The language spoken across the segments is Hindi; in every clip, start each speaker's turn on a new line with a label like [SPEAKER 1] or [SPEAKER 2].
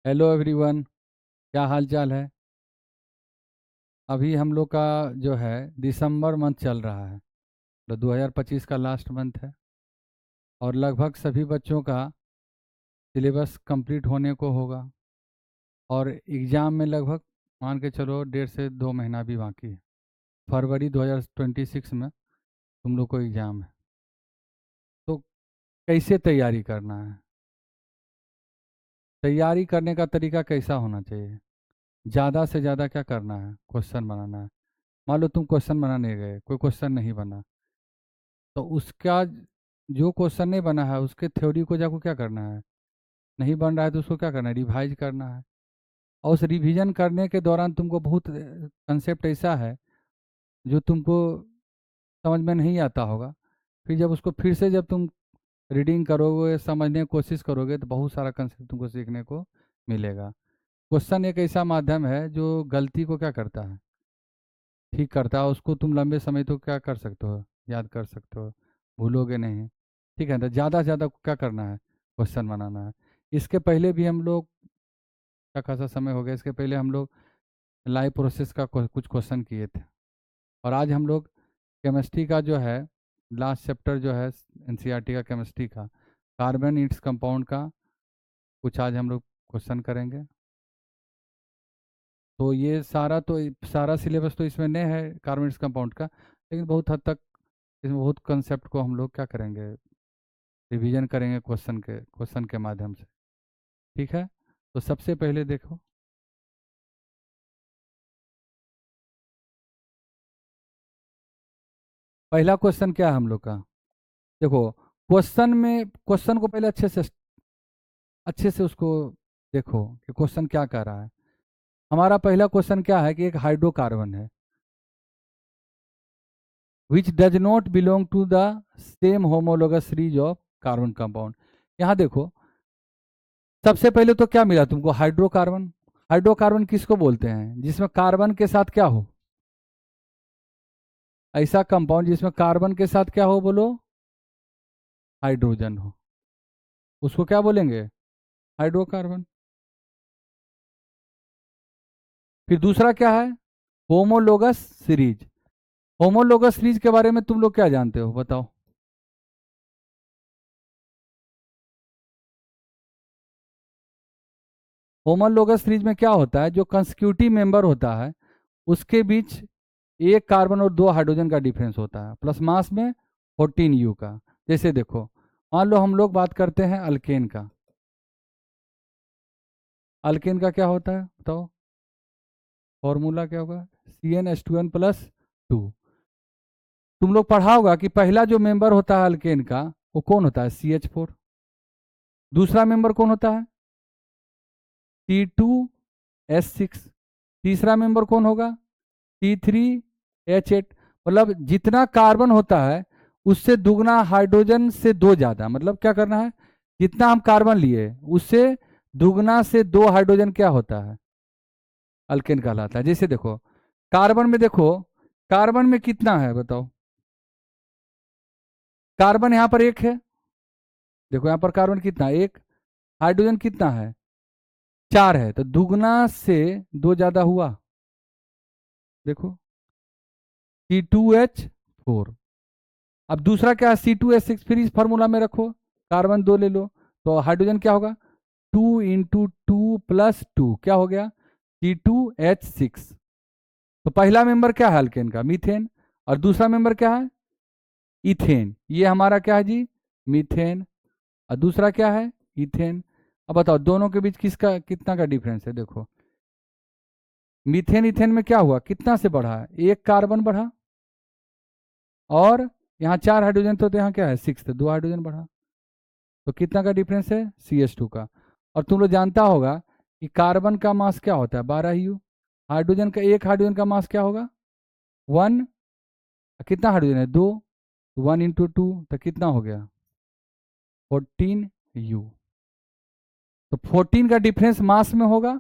[SPEAKER 1] Hello everyone. क्या हाल चाल है। अभी हम लोग का जो है दिसंबर मंथ चल रहा है, तो 2025 का लास्ट मंथ है और लगभग सभी बच्चों का सिलेबस कंप्लीट होने को होगा और एग्ज़ाम में लगभग मान के चलो 1.5 से 2 महीना भी बाकी है। फरवरी 2026 में तुम लोग को एग्ज़ाम है, तो कैसे तैयारी करना है। तैयारी करने का तरीका कैसा होना चाहिए। ज़्यादा से ज़्यादा क्या करना है, क्वेश्चन बनाना है। मान लो तुम क्वेश्चन बनाने गए, कोई क्वेश्चन नहीं बना, तो उसका जो क्वेश्चन नहीं बना है उसके थ्योरी को जाको क्या करना है। नहीं बन रहा है तो उसको क्या करना है, रिवाइज करना है। और उस रिवीजन करने के दौरान तुमको बहुत कंसेप्ट ऐसा है जो तुमको समझ में नहीं आता होगा। फिर जब उसको फिर से जब तुम रीडिंग करोगे, समझने की कोशिश करोगे, तो बहुत सारा कंसेप्ट तुमको सीखने को मिलेगा। क्वेश्चन एक ऐसा माध्यम है जो गलती को क्या करता है, ठीक करता है। उसको तुम लंबे समय तो क्या कर सकते हो, याद कर सकते हो, भूलोगे नहीं। ठीक है, तो ज़्यादा से ज़्यादा क्या करना है, क्वेश्चन बनाना है। इसके पहले भी हम लोग का खासा समय हो गया, इसके पहले हम लोग लाइव प्रोसेस का कुछ क्वेश्चन किए थे। और आज हम लोग केमिस्ट्री का जो है लास्ट चैप्टर जो है एनसीईआरटी का केमिस्ट्री का कार्बन इट्स कंपाउंड का कुछ आज हम लोग क्वेश्चन करेंगे। तो ये सारा सिलेबस तो इसमें नहीं है कार्बन इट्स कंपाउंड का, लेकिन बहुत हद तक इसमें बहुत कंसेप्ट को हम लोग क्या करेंगे, रिवीजन करेंगे क्वेश्चन के माध्यम से। ठीक है, तो सबसे पहले देखो पहला क्वेश्चन क्या है हम लोग का। देखो, क्वेश्चन को पहले अच्छे से उसको देखो कि क्वेश्चन क्या कह रहा है। हमारा पहला क्वेश्चन क्या है कि एक हाइड्रोकार्बन है which does not belong to the same homologous series of carbon compound. यहाँ देखो, सबसे पहले तो क्या मिला तुमको, हाइड्रोकार्बन। हाइड्रोकार्बन किसको बोलते हैं, जिसमें कार्बन के साथ क्या हो, ऐसा कंपाउंड जिसमें कार्बन के साथ क्या हो, बोलो, हाइड्रोजन हो, उसको क्या बोलेंगे, हाइड्रोकार्बन। फिर दूसरा क्या है, होमोलोगस सीरीज। होमोलोगस सीरीज के बारे में तुम लोग क्या जानते हो, बताओ। होमोलोगस सीरीज में क्या होता है, जो कंसेक्यूटिव मेंबर होता है उसके बीच एक कार्बन और 2 हाइड्रोजन का डिफरेंस होता है, प्लस मास में 14 U का। जैसे देखो, मान लो हम लोग बात करते हैं अल्केन का। अल्केन का क्या होता है बताओ, फॉर्मूला क्या होगा, CnH2n+2। तुम लोग पढ़ा होगा कि पहला जो मेंबर होता है अल्केन का वो कौन होता है, CH4। दूसरा मेंबर कौन होता है, C2H6। तीसरा मेंबर कौन होगा, C3H8। मतलब जितना कार्बन होता है उससे दुगना हाइड्रोजन से दो ज़्यादा, मतलब क्या करना है, जितना हम कार्बन लिए उससे दुगना से 2 हाइड्रोजन क्या होता है, अल्केन कहलाता है। जैसे देखो, कार्बन में देखो, कार्बन में कितना है बताओ, कार्बन यहाँ पर एक है। देखो यहाँ पर कार्बन कितना है, एक। हाइड्रोजन कितना है, 4 है, तो दुगना से दो ज्यादा हुआ। देखो, C2H4। अब दूसरा क्या है, C2H6, फिर इस फॉर्मूला में रखो, कार्बन 2 ले लो, तो हाइड्रोजन क्या होगा, 2 × 2 + 2 क्या हो गया, C2H6। तो पहला मेंबर क्या है अल्केन का, मीथेन। और दूसरा मेंबर क्या है, इथेन। ये हमारा क्या है जी, मीथेन। और दूसरा क्या है, इथेन। अब बताओ दोनों के बीच किसका कितना का डिफरेंस है। देखो, मीथेन इथेन में क्या हुआ, कितना से बढ़ा है, एक कार्बन बढ़ा। और यहाँ 4 हाइड्रोजन तो यहाँ क्या है, 6, तो 2 हाइड्रोजन बढ़ा। तो कितना का डिफरेंस है, CH2 का। और तुम लोग जानता होगा कि कार्बन का मास क्या होता है, 12 U। हाइड्रोजन का, एक हाइड्रोजन का मास क्या होगा, 1। कितना हाइड्रोजन है, 2। 1 × 2 तो कितना हो गया, 14U। तो 14 का डिफरेंस मास में होगा,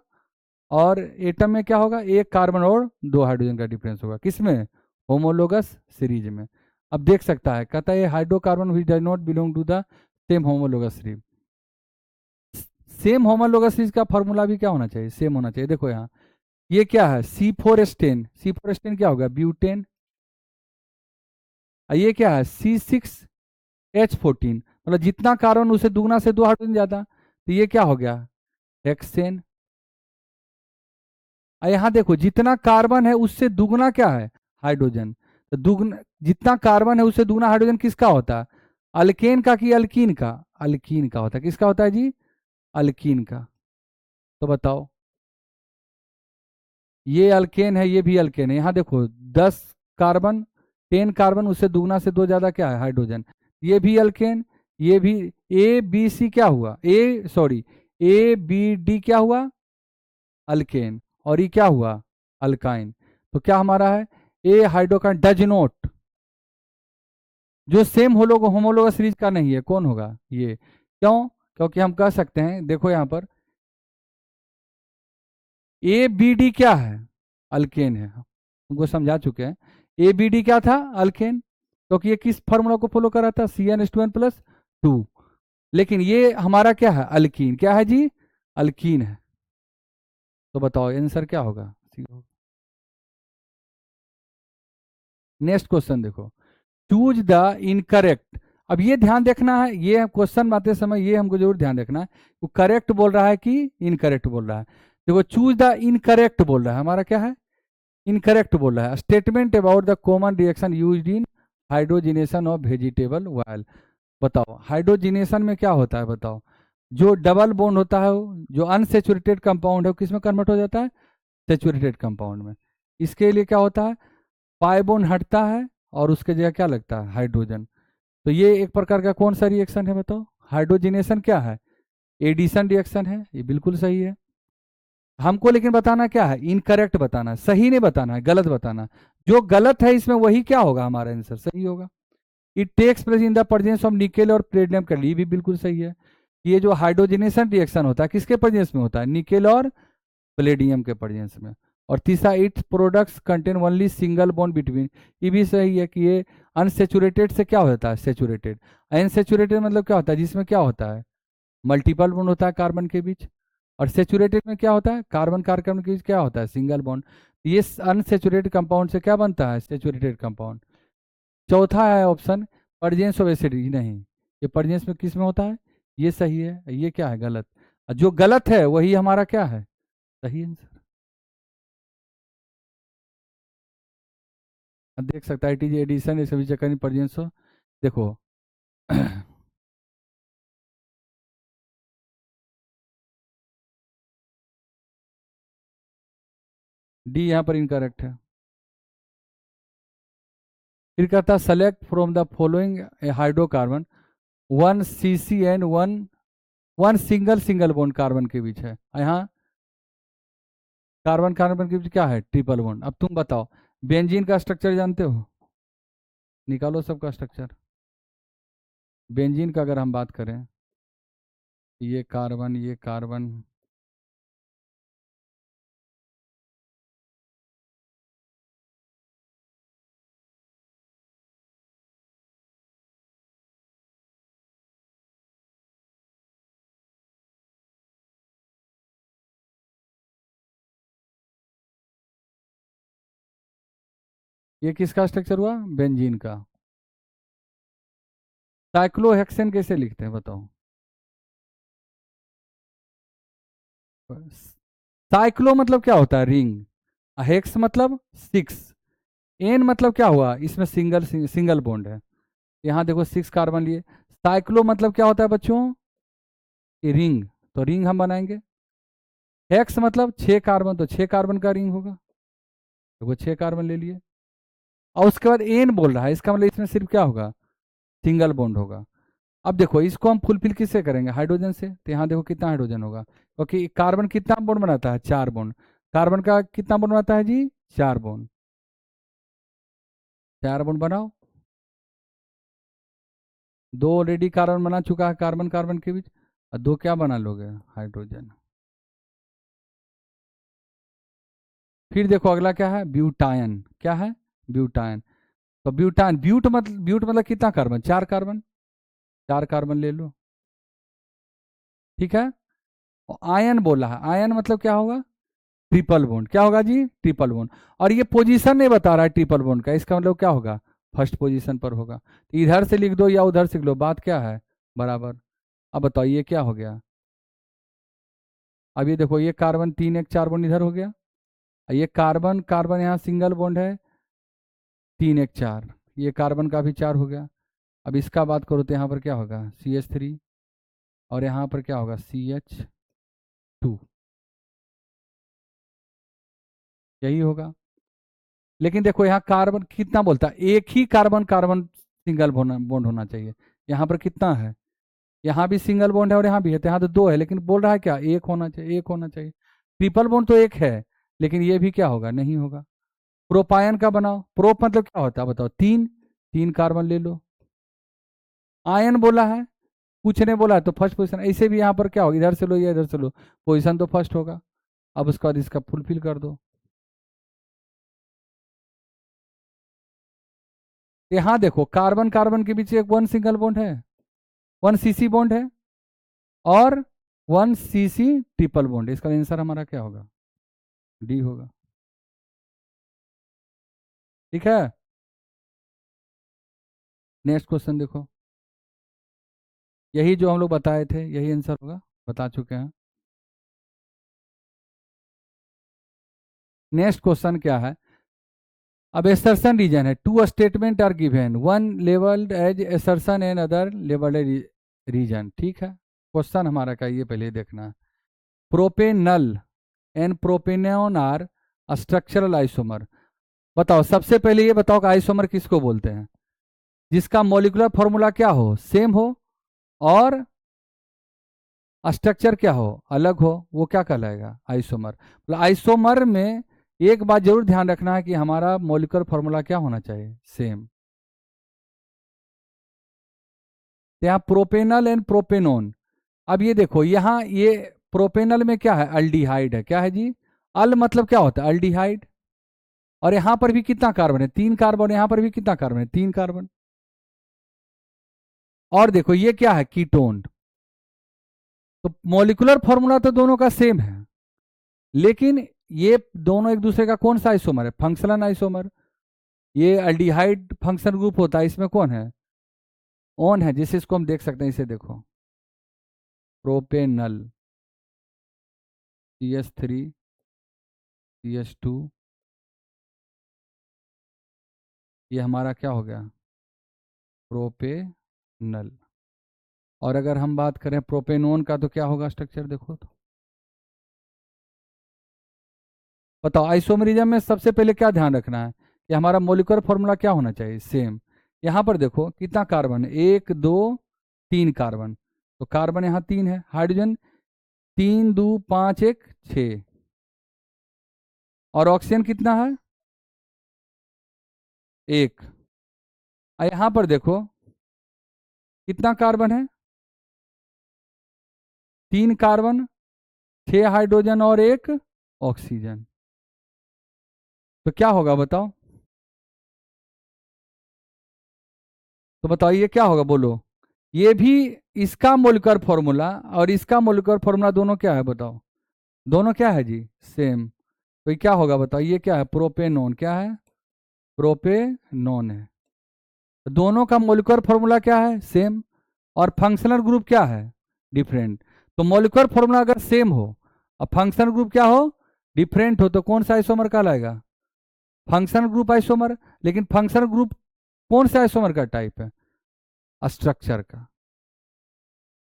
[SPEAKER 1] और एटम में क्या होगा, एक कार्बन और 2 हाइड्रोजन का डिफरेंस होगा, किसमें, होमोलोगस सीरीज में। अब देख सकता है, कहता है hydrocarbon which does not belong to the same homologous series. Same homologous series का फॉर्मूला भी क्या होना चाहिए, सेम होना चाहिए। देखो यहाँ ये क्या है, C4H10, C4H10 क्या होगा, ब्यूटेन। और ये क्या है, C6H14, मतलब जितना कार्बन उसे दुगना से 2 हाइड्रोजन ज्यादा, तो ये क्या हो गया, हेक्सेन। और यहाँ देखो जितना कार्बन है उससे दुगना क्या है, हाइड्रोजन। तो दुगना, जितना कार्बन है उससे दुगना हाइड्रोजन किसका होता है, अल्केन का कि अल्कीन का, अल्कीन का होता है। किसका होता है जी, अल्कीन का। तो बताओ, ये अल्केन है, ये भी अल्केन है। यहाँ देखो 10 कार्बन, 10 कार्बन, उससे दुगना से 2 ज्यादा क्या है, हाइड्रोजन। ये भी अल्केन, ये भी। A B C क्या हुआ, A B D क्या हुआ, अल्केन। और ये क्या हुआ, अल्काइन। तो क्या हमारा है, ए हाइड्रोकार्बन डज नॉट, जो सेम होमोलोगस सीरीज का नहीं है, कौन होगा, ये। क्यों, क्योंकि हम कह सकते हैं, देखो यहाँ पर A B D क्या है, अल्केन है, तुमको समझा चुके हैं। A B D क्या था, अल्केन, क्योंकि ये किस फॉर्मूला को फॉलो कर रहा था, CnH2n+2। लेकिन ये हमारा क्या है, अल्कीन, क्या है जी, अल्कीन है। तो बताओ आंसर क्या होगा, नेक्स्ट क्वेश्चन देखो, चूज द इनकरेक्ट। अब ये ध्यान देखना है, ये क्वेश्चन बनाते समय ये हमको जरूर ध्यान देखना है, वो करेक्ट बोल रहा है कि इनकरेक्ट बोल रहा है। देखो चूज द इनकरेक्ट बोल रहा है, हमारा क्या है, इनकरेक्ट बोल रहा है। Statement about the common reaction used in hydrogenation of vegetable oil. बताओ हाइड्रोजिनेशन में क्या होता है, बताओ। जो डबल बॉन्ड होता है जो अनसेचुरेटेड कंपाउंड है वो किस में कन्वर्ट हो जाता है, सेचुरेटेड कंपाउंड में। इसके लिए क्या होता है, पाई बॉन्ड हटता है और उसके जगह क्या लगता है, हाइड्रोजन। तो ये एक प्रकार का कौन सा रिएक्शन है, बताओ। हाइड्रोजिनेशन क्या है, एडिशन रिएक्शन है, ये बिल्कुल सही है। हमको लेकिन बताना क्या है, इनकरेक्ट बताना है, सही नहीं बताना है, गलत बताना है। जो गलत है इसमें वही क्या होगा, हमारा आंसर सही होगा। It takes place in the presence of nickel और प्लेटिनम का, ये भी बिल्कुल सही है। ये जो हाइड्रोजनेशन रिएक्शन होता है किसके प्रेजेंस में होता है, निकेल और प्लेडियम के प्रेजेंस में। और तीसरा, its products contain only single bond between, ये भी सही है कि ये अनसेचुरेटेड से क्या होता है, सेचुरेटेड। अनसेचुरेटेड मतलब क्या होता है, जिसमें क्या होता है, मल्टीपल बॉन्ड होता है कार्बन के बीच। और सेचुरेटेड में क्या होता है, कार्बन कार्बन के बीच क्या होता है, सिंगल बॉन्ड। ये अनसेचुरेटेड कंपाउंड से क्या बनता है, सेचुरेटेड कंपाउंड। चौथा है ऑप्शन, प्रेजेंस ऑफ एसिडिटी, नहीं, ये प्रेजेंस में किस में होता है, ये सही है, ये क्या है, गलत। और जो गलत है वही हमारा क्या है, सही आंसर। अब देख सकता है टीजी एडिशन ये सभी चक्कर प्रेजेंस हो, देखो। डी यहाँ पर इनकरेक्ट है। फिर कहता है select from the following A hydrocarbon, 1 CC and one single single bond carbon के बीच है। यहाँ कार्बन कार्बन के बीच क्या है, ट्रिपल बॉन्ड। अब तुम बताओ, बेंजीन का स्ट्रक्चर जानते हो, निकालो सबका स्ट्रक्चर। बेंजीन का अगर हम बात करें, ये कार्बन, ये कार्बन, ये किसका स्ट्रक्चर हुआ, बेंजीन का। साइक्लोहेक्सेन कैसे लिखते हैं, बताओ। साइक्लो मतलब क्या होता है, रिंग। हेक्स मतलब 6, एन मतलब क्या हुआ, इसमें सिंगल सिंगल बॉन्ड है। यहाँ देखो 6 कार्बन लिए। साइक्लो मतलब क्या होता है बच्चों, ये रिंग, तो रिंग हम बनाएंगे। हेक्स मतलब 6 कार्बन, तो 6 कार्बन का रिंग होगा, देखो 6 कार्बन ले लिए। और उसके बाद एन बोल रहा है, इसका मतलब इसमें सिर्फ क्या होगा, सिंगल बॉन्ड होगा। अब देखो इसको हम फुलफिल किससे करेंगे, हाइड्रोजन से। तो यहाँ देखो कितना हाइड्रोजन होगा, क्योंकि कार्बन कितना बॉन्ड बनाता है, 4 बॉन्ड। कार्बन का कितना बॉन्ड बनाता है जी, 4 बॉन्ड। 4 बॉन्ड बनाओ, 2 ऑलरेडी कार्बन बना चुका है कार्बन कार्बन के बीच, और 2 क्या बना लोगे, हाइड्रोजन। फिर देखो अगला क्या है, ब्यूटायन, क्या है, ब्यूटायन। तो ब्यूटान, ब्यूट मतलब कितना कार्बन, 4 कार्बन, 4 कार्बन ले लो, ठीक है। आयन बोला है, आयन मतलब क्या होगा, ट्रिपल बॉन्ड। क्या होगा जी, ट्रिपल बॉन्ड। और ये पोजीशन नहीं बता रहा है ट्रिपल बॉन्ड का, इसका मतलब क्या होगा, फर्स्ट पोजीशन पर होगा। तो इधर से लिख दो या उधर से लिख लो, बात क्या है, बराबर। अब बताओ ये क्या हो गया। अब ये देखो, ये कार्बन 3 1 4 बॉन्ड इधर हो गया, और ये कार्बन कार्बन यहाँ सिंगल बॉन्ड है, 3 1 4, ये कार्बन का भी 4 हो गया। अब इसका बात करो तो यहाँ पर क्या होगा, CH3, और यहाँ पर क्या होगा, CH2, यही होगा। लेकिन देखो यहाँ कार्बन कितना बोलता है, एक ही कार्बन कार्बन सिंगल बॉन्ड होना चाहिए। यहाँ पर कितना है, यहाँ भी सिंगल बॉन्ड है और यहाँ भी है, तो यहाँ तो दो है, लेकिन बोल रहा है क्या, एक होना चाहिए, एक होना चाहिए। ट्रिपल बॉन्ड तो एक है, लेकिन ये भी क्या होगा, नहीं होगा। प्रोपायन का बनाओ, प्रोप मतलब क्या होता है बताओ, तीन, तीन कार्बन ले लो। आयन बोला है, कुछ ने बोला है तो फर्स्ट पोजीशन, ऐसे भी यहाँ पर क्या होगा, इधर से लो या इधर से लो, पोजीशन तो फर्स्ट होगा। अब उसके बाद इसका फुलफिल कर दो। यहाँ देखो कार्बन कार्बन के बीच एक वन सिंगल बॉन्ड है, 1 CC बॉन्ड है, और 1 CC ट्रिपल बॉन्ड। इसका आंसर हमारा क्या होगा, डी होगा। ठीक है, नेक्स्ट क्वेश्चन देखो, यही जो हम लोग बताए थे यही आंसर होगा, बता चुके हैं। नेक्स्ट क्वेश्चन क्या है, अब एसर्शन रीजन है, two statement are given, one labelled as assertion and other labelled reason. ठीक है, क्वेश्चन हमारा का ये पहले देखना है। Propanal and propanone are structural isomer. बताओ सबसे पहले ये बताओ कि आइसोमर किसको बोलते हैं, जिसका मॉलिक्यूलर फॉर्मूला क्या हो, सेम हो, और स्ट्रक्चर क्या हो, अलग हो, वो क्या कहलाएगा, आइसोमर। मतलब आइसोमर में एक बात जरूर ध्यान रखना है कि हमारा मॉलिक्यूलर फॉर्मूला क्या होना चाहिए, सेम। तो यहाँ प्रोपेनल एंड प्रोपेनोन। अब ये देखो यहाँ ये प्रोपेनल में क्या है, अल्डिहाइड है, क्या है जी, अल मतलब क्या होता है, अल्डिहाइड। और यहाँ पर भी कितना कार्बन है, 3 कार्बन, यहाँ पर भी कितना कार्बन है, 3 कार्बन। और देखो ये क्या है, कीटोन। तो मॉलिक्यूलर फॉर्मूला तो दोनों का सेम है, लेकिन ये दोनों एक दूसरे का कौन सा आइसोमर है, फंक्शनल आइसोमर। ये अल्डिहाइड फंक्शन ग्रुप होता है, इसमें कौन है, ऑन है, जिसे इसको हम देख सकते हैं, इसे देखो, प्रोपेनल, CH3 CH2, ये हमारा क्या हो गया, प्रोपेनल। और अगर हम बात करें प्रोपेनोन का तो क्या होगा स्ट्रक्चर, देखो तो बताओ। आइसोमरिज्म में सबसे पहले क्या ध्यान रखना है कि हमारा मोलिकुलर फॉर्मूला क्या होना चाहिए, सेम। यहाँ पर देखो कितना कार्बन है, 1 2 3 कार्बन, तो कार्बन यहाँ 3 है, हाइड्रोजन 3 2 5 1 6, और ऑक्सीजन कितना है, 1। और यहाँ पर देखो कितना कार्बन है, 3 कार्बन, 6 हाइड्रोजन और 1 ऑक्सीजन। तो क्या होगा बताओ, तो बताओ ये क्या होगा, बोलो। ये भी, इसका मोलिकुलर फॉर्मूला और इसका मोलिकुलर फॉर्मूला दोनों क्या है बताओ, दोनों क्या है जी, सेम। तो ये क्या होगा बताओ, ये क्या है, प्रोपेनोन, क्या है, प्रोपेनोन है। तो दोनों का मोलिकुलर फॉर्मूला क्या है, सेम, और फंक्शनल ग्रुप क्या है, डिफरेंट। तो मोलिकुलर फॉर्मूला अगर सेम हो और फंक्शनल ग्रुप क्या हो, डिफरेंट हो, तो कौन सा आइसोमर कहलाएगा, फंक्शनल ग्रुप आइसोमर। लेकिन फंक्शनल ग्रुप कौन सा आइसोमर का टाइप है, स्ट्रक्चर का।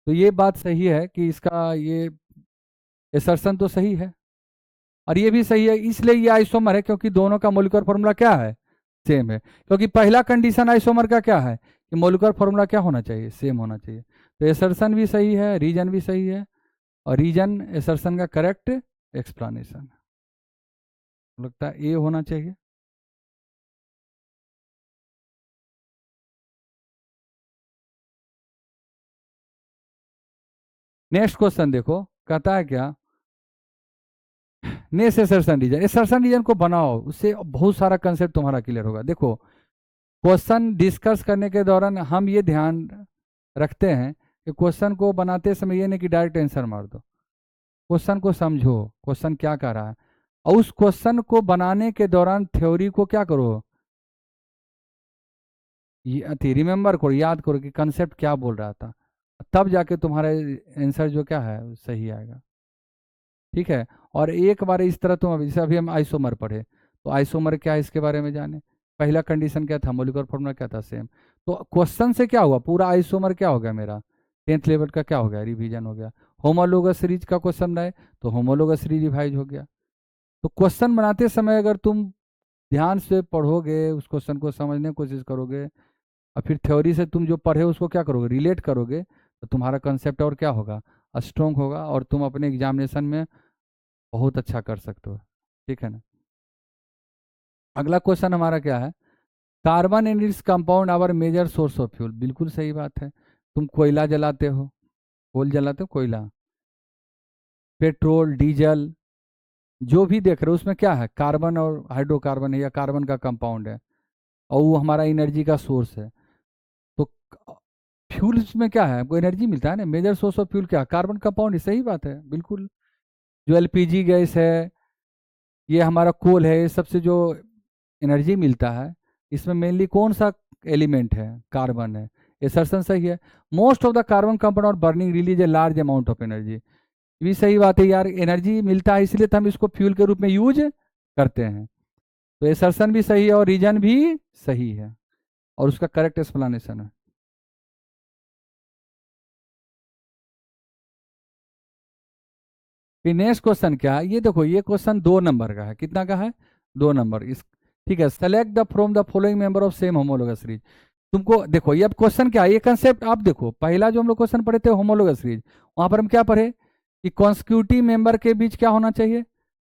[SPEAKER 1] तो ये बात सही है कि इसका ये एसर्शन तो सही है, और ये भी सही है, इसलिए ये आइसोमर है क्योंकि दोनों का मोलिकुलर फॉर्मूला क्या है, सेम है। क्योंकि पहला कंडीशन आइसोमर का क्या है कि मोलिकुलर फॉर्मूला क्या होना चाहिए, सेम होना चाहिए। तो एसर्शन भी सही है, रीजन भी सही है, और रीजन एसर्शन का करेक्ट एक्सप्लेनेशन लगता है ए होना चाहिए। नेक्स्ट क्वेश्चन देखो, कहता है क्या, नेक्स्ट एसर्शन रीजन को बनाओ, उससे बहुत सारा कंसेप्ट तुम्हारा क्लियर होगा। देखो क्वेश्चन डिस्कस करने के दौरान हम ये ध्यान रखते हैं कि क्वेश्चन को बनाते समय ये नहीं कि डायरेक्ट आंसर मार दो, क्वेश्चन को समझो, क्वेश्चन क्या कर रहा है, और उस क्वेश्चन को बनाने के दौरान थ्योरी को क्या करो, ये रिमेंबर करो, याद करो कि कंसेप्ट क्या बोल रहा था, तब जाके तुम्हारा आंसर जो क्या है वो सही आएगा। ठीक है। और एक बार इस तरह तुम जैसे अभी हम आइसोमर पढ़े, तो आइसोमर क्या है इसके बारे में जाने, पहला कंडीशन क्या था, मोलिकुलर फॉर्मूला क्या था, सेम। तो क्वेश्चन से क्या हुआ, पूरा आइसोमर क्या हो गया मेरा, 10th लेवल का क्या हो गया, रिवीजन हो गया। होमोलोगस सीरीज का क्वेश्चन रहे तो होमोलोगस सीरीज रिवाइज हो गया। तो क्वेश्चन बनाते समय अगर तुम ध्यान से पढ़ोगे, उस क्वेश्चन को समझने की कोशिश करोगे, और फिर थ्योरी से तुम जो पढ़े उसको क्या करोगे, रिलेट करोगे, तो तुम्हारा कंसेप्ट और क्या होगा, स्ट्रोंग होगा, और तुम अपने एग्जामिनेशन में बहुत अच्छा कर सकते हो। ठीक है ना। अगला क्वेश्चन हमारा क्या है, carbon and its compound our major source of fuel. बिल्कुल सही बात है। तुम कोयला जलाते हो, कोल जलाते हो, कोयला, पेट्रोल, डीजल, जो भी देख रहे हो उसमें क्या है, कार्बन और हाइड्रोकार्बन है या कार्बन का कंपाउंड है, और वो हमारा एनर्जी का सोर्स है। तो फ्यूल्स में क्या है, हमको एनर्जी मिलता है ना, मेजर सोर्स ऑफ फ्यूल क्या है, कार्बन कंपाउंड है। सही बात है, बिल्कुल। जो एलपीजी गैस है, ये हमारा कोल है, ये सबसे जो एनर्जी मिलता है, इसमें मेनली कौन सा एलिमेंट है, कार्बन है। एसर्शन सही है। Most of the carbon compound और burning release a large amount of energy. ये भी सही बात है यार, एनर्जी मिलता है इसलिए तो हम इसको फ्यूल के रूप में यूज करते हैं। तो एसर्शन भी सही है और रीजन भी सही है, और उसका करेक्ट एक्सप्लेनेशन है। फिर नेक्स्ट क्वेश्चन क्या है, ये देखो, ये क्वेश्चन 2 नंबर का है, कितना का है, 2 नंबर इस। ठीक है, select the from the following member of same homologous series. तुमको देखो ये अब क्वेश्चन क्या है, ये कंसेप्ट आप देखो, पहला जो हम लोग क्वेश्चन पढ़े थे होमोलोगस सीरीज, वहां पर हम क्या पढ़े कि कॉन्स्टिट्यूटिव मेंबर के बीच क्या होना चाहिए,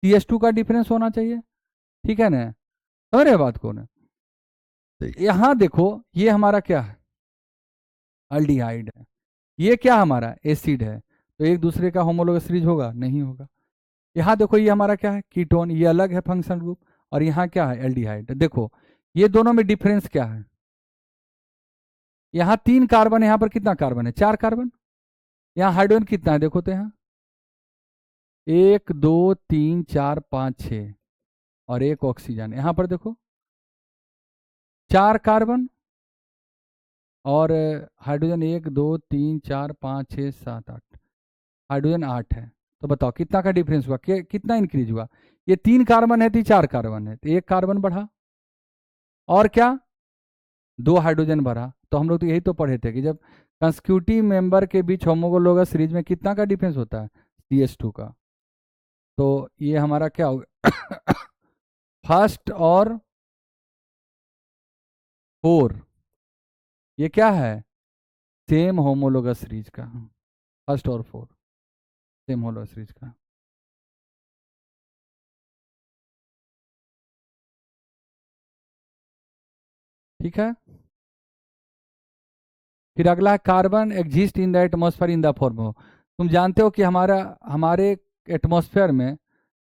[SPEAKER 1] CH2 का डिफरेंस होना चाहिए। ठीक है ना, समझ रहे बात को ना। तो यहाँ देखो, ये हमारा क्या है, अल्डिहाइड है, ये क्या हमारा एसिड है, तो एक दूसरे का होमोलोगस सीरीज होगा, नहीं होगा। यहाँ देखो, ये हमारा क्या है, कीटोन, ये अलग है फंक्शन ग्रुप, और यहाँ क्या है, एल्डिहाइड। देखो ये दोनों में डिफरेंस क्या है, यहाँ 3 कार्बन है, यहाँ पर कितना कार्बन है, 4 कार्बन। यहाँ हाइड्रोजन कितना है, देखो तो यहाँ 1 2 3 4 5 6, और एक ऑक्सीजन। यहाँ पर देखो 4 कार्बन, और हाइड्रोजन 1 2 3 4 5 6 7 8, हाइड्रोजन 8 है। तो बताओ कितना का डिफरेंस हुआ, कितना इंक्रीज हुआ, ये 3 कार्बन है तो 4 कार्बन है, तो 1 कार्बन बढ़ा, और क्या, 2 हाइड्रोजन बढ़ा। तो हम लोग तो यही तो पढ़े थे कि जब कंस्टिट्यूटिव मेंबर के बीच होमोलोगस सीरीज में कितना का डिफरेंस होता है, CH2 का। तो ये हमारा क्या होगा, फर्स्ट और 4, ये क्या है, सेम होमोलोगस सीरीज का, फर्स्ट और 4 सेम होमोलोगस सीरीज का। ठीक है। फिर अगला है, carbon exist in the atmosphere in the form हो। तुम जानते हो कि हमारे एटमॉस्फेयर में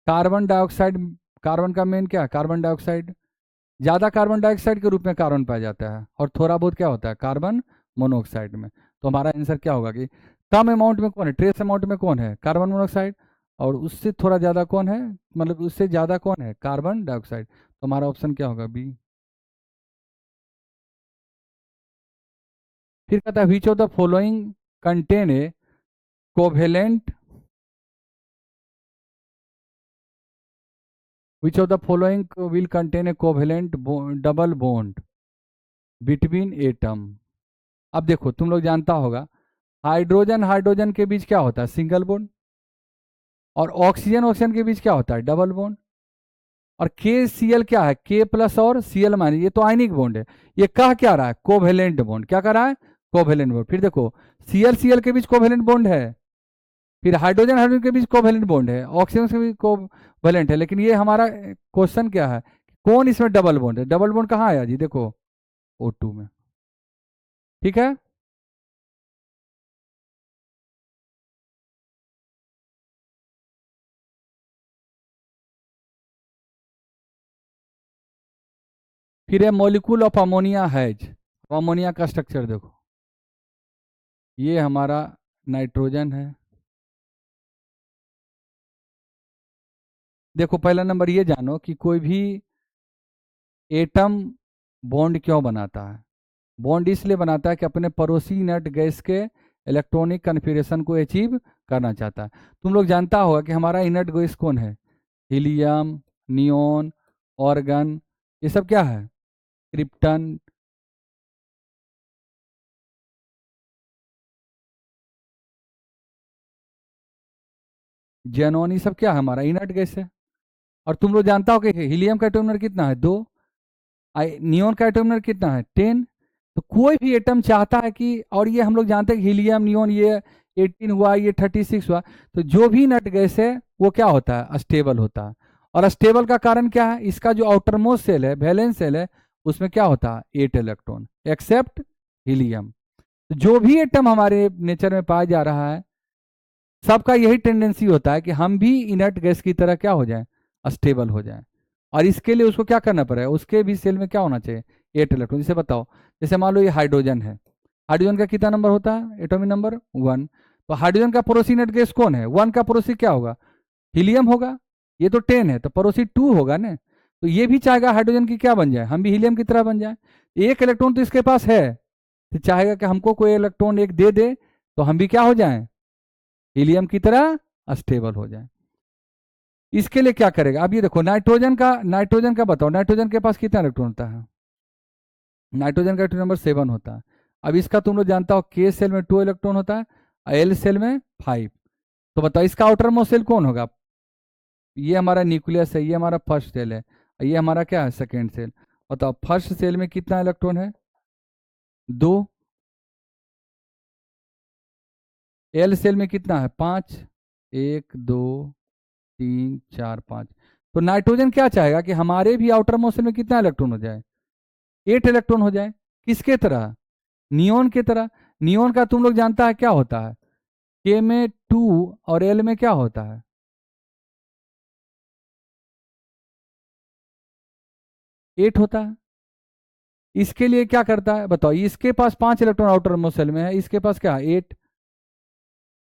[SPEAKER 1] कार्बन डाइऑक्साइड, कार्बन का मेन क्या है, कार्बन डाइऑक्साइड, ज़्यादा कार्बन डाइऑक्साइड के रूप में कार्बन पाया जाता है, और थोड़ा बहुत क्या होता है, कार्बन मोनोऑक्साइड में। तो हमारा आंसर क्या होगा कि कम अमाउंट में कौन है, ट्रेस अमाउंट में कौन है, कार्बन मोनोऑक्साइड, और उससे थोड़ा ज़्यादा कौन है, मतलब उससे ज़्यादा कौन है, कार्बन डाइऑक्साइड। तो हमारा ऑप्शन क्या होगा, बी। फिर कहता है which of the following contain a covalent, which of the following will contain a covalent double bond between atom. अब देखो तुम लोग जानता होगा, हाइड्रोजन हाइड्रोजन के बीच क्या होता है, सिंगल बॉन्ड, और ऑक्सीजन ऑक्सीजन के बीच क्या होता है, डबल बॉन्ड। और KCl क्या है, K+ और Cl-, ये तो आयनिक बॉन्ड है। ये कह क्या रहा है, कोवेलेंट बॉन्ड, क्या कर रहा है, कोवेलेंट बॉन्ड। फिर देखो Cl के बीच कोवेलेंट बॉन्ड है, फिर हाइड्रोजन हाइड्रोजन के बीच कोवेलेंट बॉन्ड है, ऑक्सीजन के बीच कोवेलेंट है, लेकिन ये हमारा क्वेश्चन क्या है, कौन इसमें डबल बॉन्ड है, डबल बॉन्ड कहाँ आया जी, देखो O2 में। ठीक है। फिर है molecule of ammonia has. Ammonia का स्ट्रक्चर देखो, ये हमारा नाइट्रोजन है, देखो पहला नंबर ये जानो कि कोई भी एटम बॉन्ड क्यों बनाता है। बॉन्ड इसलिए बनाता है कि अपने पड़ोसी इनर्ट गैस के इलेक्ट्रॉनिक कन्फिग्रेशन को अचीव करना चाहता है। तुम लोग जानता होगा कि हमारा इनर्ट गैस कौन है, हीलियम, नियोन, ऑर्गन, ये सब क्या है, क्रिप्टन। जेनॉन, ये सब क्या है, हमारा इनर्ट गैस है। और तुम लोग जानता हो कि हीलियम का एटॉमिक नंबर कितना है, 2। नियोन का एटॉमिक नंबर कितना है, 10। तो कोई भी एटम चाहता है कि, और ये हम लोग जानते हैं कि हीलियम, नियोन, ये 18 हुआ, ये 36 हुआ, तो जो भी नट गैस है वो क्या होता है, स्टेबल होता है। और स्टेबल का कारण क्या है, इसका जो आउटर मोस्ट सेल है, वैलेंस सेल है, उसमें क्या होता है, 8 इलेक्ट्रॉन, एक्सेप्ट हीलियम। तो जो भी एटम हमारे नेचर में पाया जा रहा है, सबका यही टेंडेंसी होता है कि हम भी इनर्ट गैस की तरह क्या हो जाए, स्टेबल हो जाए। और इसके लिए उसको क्या करना पड़ेगा, उसके भी सेल में क्या होना चाहिए, 8 इलेक्ट्रॉन। जैसे बताओ, जैसे मान लो ये हाइड्रोजन है, हाइड्रोजन का कितना नंबर होता है, एटॉमिक नंबर 1। तो हाइड्रोजन का पड़ोसी इनर्ट गैस कौन है, 1 का पड़ोसी क्या होगा, हीलियम होगा। ये तो 10 है, तो पड़ोसी 2 होगा ना। तो ये भी चाहेगा हाइड्रोजन की क्या बन जाए, हम भी हीलियम की तरह बन जाए। एक इलेक्ट्रॉन तो इसके पास है, तो चाहेगा कि हमको कोई इलेक्ट्रॉन एक दे दे, तो हम भी क्या हो जाए, हीलियम की तरह स्टेबल हो जाए। इसके लिए क्या करेगा, अब ये देखो नाइट्रोजन का बताओ, नाइट्रोजन के पास कितना इलेक्ट्रॉन होता है, नाइट्रोजन का एटॉमिक नंबर 7 होता है। अब इसका तुम लोग जानता हो, के सेल में 2 इलेक्ट्रॉन होता है, एल सेल में 5। तो बताओ इसका आउटर मोस्ट सेल कौन होगा, ये हमारा न्यूक्लियस है, ये हमारा फर्स्ट सेल है, ये हमारा क्या है, सेकेंड सेल। बताओ फर्स्ट सेल में कितना इलेक्ट्रॉन है, 2। एल सेल में कितना है, 5। 1 2 3 4 5। तो नाइट्रोजन क्या चाहेगा कि हमारे भी आउटर मोस्ट सेल में कितना इलेक्ट्रॉन हो जाए, 8 इलेक्ट्रॉन हो जाए। किसके तरह, नियोन की तरह। नियोन का तुम लोग जानता है क्या होता है, के में 2 और एल में क्या होता है, 8 होता है। इसके लिए क्या करता है बताओ, इसके पास 5 इलेक्ट्रॉन आउटर मोस्ट सेल में है, इसके पास क्या है, 8।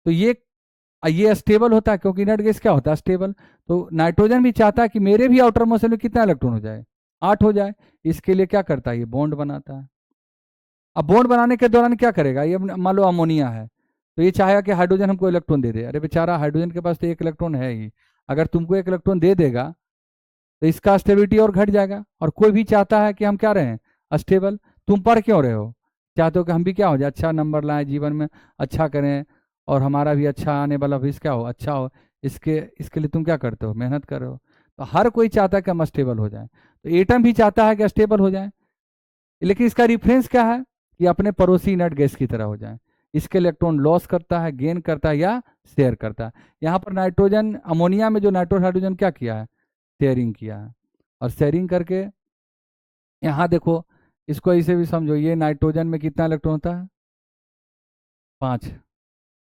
[SPEAKER 1] तो ये स्टेबल होता है, क्योंकि इनर्ट गैस क्या होता है, स्टेबल। तो नाइट्रोजन भी चाहता है कि मेरे भी आउटर मोस्ट सेल में कितना इलेक्ट्रॉन हो जाए, 8 हो जाए। इसके लिए क्या करता है, ये बॉन्ड बनाता है। अब बॉन्ड बनाने के दौरान क्या करेगा, ये मान लो अमोनिया है, तो ये चाहेगा कि हाइड्रोजन हमको इलेक्ट्रॉन दे दे। अरे बेचारा, हाइड्रोजन के पास तो 1 इलेक्ट्रॉन है ही, अगर तुमको 1 इलेक्ट्रॉन दे देगा तो इसका स्टेबिलिटी और घट जाएगा। और कोई भी चाहता है कि हम क्या रहें, स्टेबल। तुम पढ़ क्यों रहे हो, चाहते हो कि हम भी क्या हो जाए, अच्छा नंबर लाएं जीवन में, अच्छा करें, और हमारा भी अच्छा आने वाला भविष्य क्या हो, अच्छा हो। इसके लिए तुम क्या करते हो, मेहनत कर रहे हो। तो हर कोई चाहता है कि हम स्टेबल हो जाए, तो एटम भी चाहता है कि स्टेबल हो जाए। लेकिन इसका रिफरेंस क्या है, कि अपने पड़ोसी इनर्ट गैस की तरह हो जाए। इसके इलेक्ट्रॉन लॉस करता है, गेन करता है, या शेयर करता है। यहाँ पर नाइट्रोजन, अमोनिया में जो नाइट्रोजन हाइड्रोजन क्या किया है, शेयरिंग किया है। और शेयरिंग करके यहाँ देखो, इसको ऐसे भी समझो, ये नाइट्रोजन में कितना इलेक्ट्रॉन होता है, 5।